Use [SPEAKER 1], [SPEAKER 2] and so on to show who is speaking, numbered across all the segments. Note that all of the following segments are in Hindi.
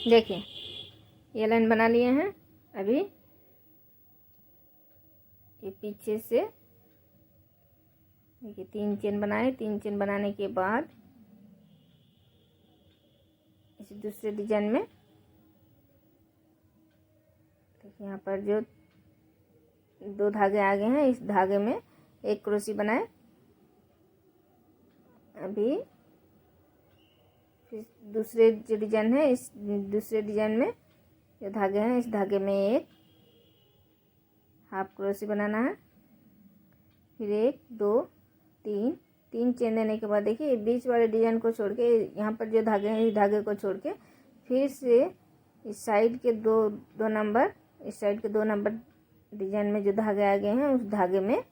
[SPEAKER 1] देखिए ये लाइन बना लिए हैं। अभी ये पीछे से देखिए 3 चेन बनाए। 3 चेन बनाने के बाद इस दूसरे डिजाइन में देखिए यहाँ पर जो 2 धागे आगे हैं, इस धागे में एक क्रोशी बनाए। अभी फिर दूसरे जो डिजाइन है, इस दूसरे डिजाइन में जो धागे हैं, इस धागे में एक हाफ क्रोशी बनाना है। फिर 1 2 3 चेन देने के बाद देखिए बीच वाले डिजाइन को छोड़ के, यहाँ पर जो धागे हैं इस धागे को छोड़ के फिर से इस साइड के दो नंबर, इस साइड के 2 नंबर डिजाइन में जो धागे आगे हैं, उस धागे में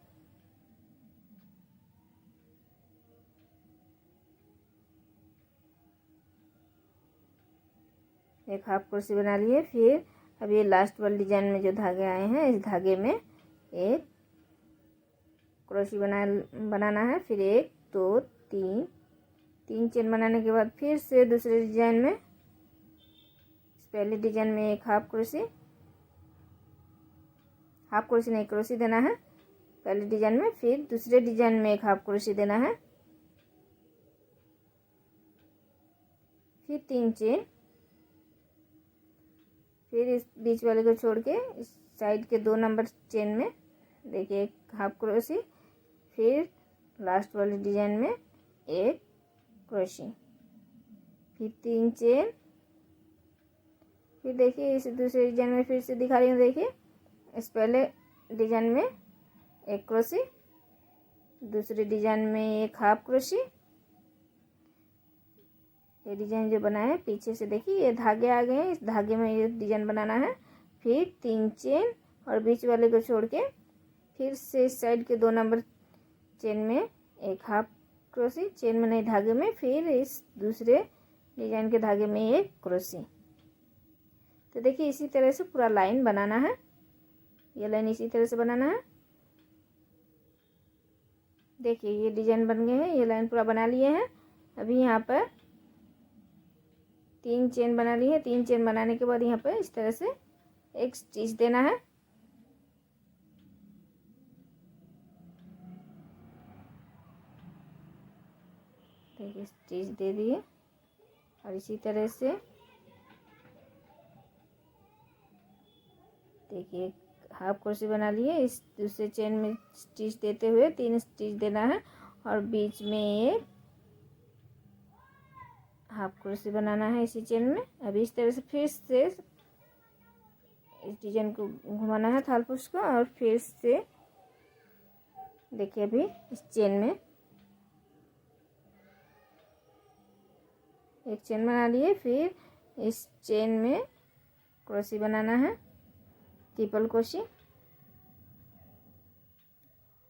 [SPEAKER 1] एक हाफ क्रोशी बना लिए। फिर अब ये लास्ट वाले डिजाइन में जो धागे आए हैं, इस धागे में एक क्रोशी बनाना है। फिर 1 2 3 चेन बनाने के बाद फिर से दूसरे डिजाइन में, इस पहले डिजाइन में एक हाफ क्रोशी नहीं, क्रोशी देना है पहले डिजाइन में। फिर दूसरे डिजाइन में एक हाफ क्रोशी देना है। फिर 3 चेन, फिर इस बीच वाले को छोड़ के इस साइड के 2 नंबर चेन में देखिए एक हाफ क्रोशी। फिर लास्ट वाले डिजाइन में एक क्रोशी, फिर 3 चेन। फिर देखिए इस दूसरे डिजाइन में फिर से दिखा रही हूँ। देखिए इस पहले डिजाइन में एक क्रोशी, दूसरे डिजाइन में एक हाफ क्रोशी। ये डिजाइन जो बना है पीछे से देखिए ये धागे आ गए हैं, इस धागे में ये डिजाइन बनाना है। फिर 3 चेन और बीच वाले को छोड़ के फिर से इस साइड के 2 नंबर चेन में एक हाफ क्रोशी, चेन में नहीं धागे में। फिर इस दूसरे डिजाइन के धागे में एक क्रोशी। तो देखिए इसी तरह से पूरा लाइन बनाना है। ये लाइन इसी तरह से बनाना है। देखिए ये डिजाइन बन गए हैं, ये लाइन पूरा बना लिए हैं। अभी यहाँ पर 3 चेन बना ली है। 3 चेन बनाने के बाद यहाँ पर इस तरह से एक स्टिच देना है। देखिए स्टिच दे दिए और इसी तरह से देखिए हाफ क्रोशी बना लिए। इस दूसरे चेन में स्टिच देते हुए 3 स्टिच देना है और बीच में एक हाफ क्रोशी बनाना है इसी चेन में। अभी इस तरह से फिर से इस डिजाइन को घुमाना है थालपुश को और फिर से देखिए अभी इस चेन में एक चेन बना लिए। फिर इस चेन में क्रोशी बनाना है, ट्रिपल क्रोशी।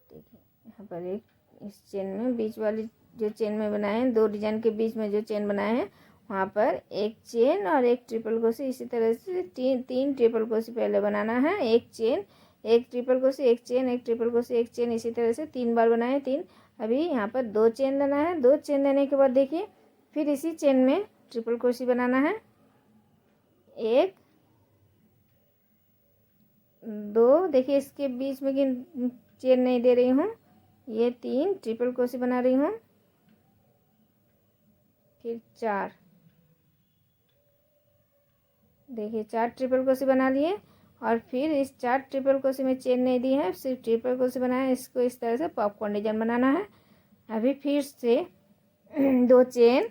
[SPEAKER 1] देखिए यहाँ पर एक इस चेन में बीच वाली जो चेन में बनाए हैं, 2 डिजाइन के बीच में जो चेन बनाए हैं वहाँ पर एक चेन और एक ट्रिपल क्रोशी। इसी तरह से 3 ट्रिपल क्रोशी पहले बनाना है। एक चेन, एक ट्रिपल क्रोशी, एक चेन, एक ट्रिपल क्रोशी, एक चेन, इसी तरह से 3 बार बनाए 3। अभी यहाँ पर 2 चेन देना है। 2 चेन देने के बाद देखिए फिर इसी चेन में ट्रिपल क्रोशी बनाना है। 1 2, देखिए इसके बीच में कि चेन नहीं दे रही हूँ। ये 3 ट्रिपल क्रोशी बना रही हूँ। फिर 4, देखिए 4 ट्रिपल क्रोशी बना लिए और फिर इस 4 ट्रिपल क्रोशी में चेन नहीं दी है, सिर्फ ट्रिपल क्रोशी बनाया। इसको इस तरह से पॉपकॉर्न डिजाइन बनाना है। अभी फिर से 2 चेन,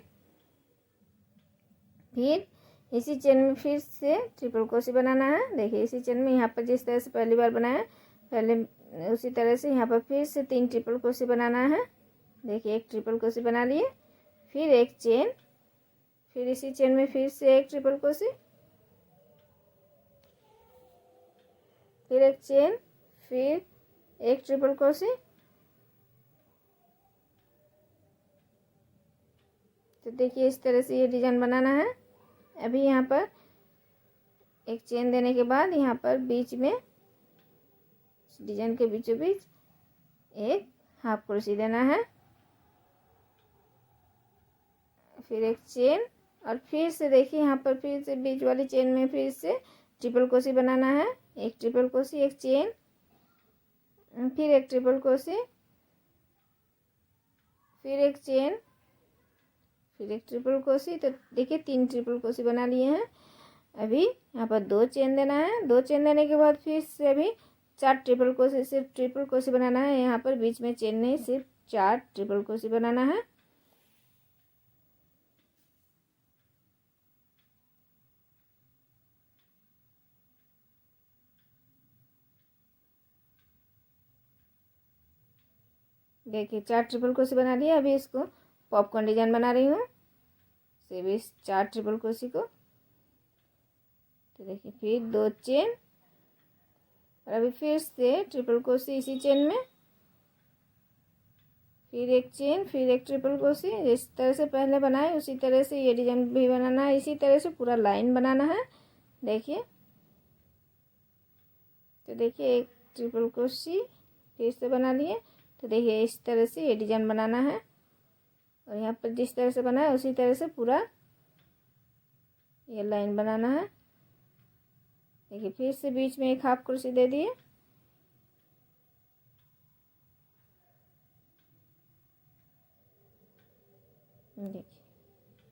[SPEAKER 1] फिर इसी चेन में फिर से ट्रिपल क्रोशी बनाना है। देखिए इसी चेन में यहाँ पर जिस तरह से पहली बार बनाया पहले उसी तरह से यहाँ पर फिर से 3 ट्रिपल क्रोशी बनाना है। देखिए एक ट्रिपल क्रोशी बना लिए, फिर एक चेन, फिर इसी चेन में फिर से एक ट्रिपल क्रोशी, फिर एक चेन, फिर एक ट्रिपल क्रोशी। तो देखिए इस तरह से ये डिजाइन बनाना है। अभी यहाँ पर एक चेन देने के बाद यहाँ पर बीच में डिजाइन के बीचों बीच एक हाफ क्रोशी देना है, फिर एक चेन, और फिर से देखिए यहाँ पर फिर से बीच वाली चेन में फिर से ट्रिपल क्रोशे बनाना है। एक ट्रिपल क्रोशे, एक चेन, फिर एक ट्रिपल क्रोशे, फिर एक चेन, फिर एक ट्रिपल क्रोशे। तो देखिए 3 ट्रिपल क्रोशे बना लिए हैं। अभी यहाँ पर 2 चेन देना है। 2 चेन देने के बाद फिर से अभी 4 ट्रिपल क्रोशे, सिर्फ ट्रिपल क्रोशे बनाना है। यहाँ पर बीच में चेन नहीं, सिर्फ 4 ट्रिपल क्रोशे बनाना है। देखिए 4 ट्रिपल क्रोशे बना लिया। अभी इसको पॉपकॉर्न डिजाइन बना रही हूँ सिर्फ इस 4 ट्रिपल क्रोशे को। तो देखिए फिर 2 चेन और अभी फिर से ट्रिपल क्रोशे इसी चेन में, फिर एक चेन, फिर एक ट्रिपल क्रोशे। जिस तरह से पहले बनाए उसी तरह से ये डिजाइन भी बनाना है। इसी तरह से पूरा लाइन बनाना है। देखिए तो देखिए एक ट्रिपल क्रोशे फिर से बना लिए। तो देखिए इस तरह से ये डिजाइन बनाना है और यहाँ पर जिस तरह से बना है उसी तरह से पूरा ये लाइन बनाना है। देखिए फिर से बीच में एक हाफ क्रोशे दे दिए।